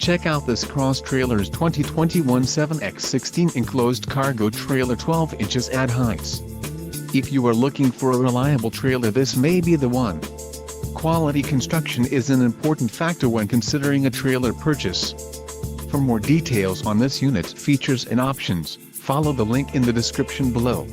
Check out this Cross Trailers 2021 7x16 enclosed cargo trailer 12 inches add heights. If you are looking for a reliable trailer, this may be the one. Quality construction is an important factor when considering a trailer purchase. For more details on this unit, features and options, follow the link in the description below.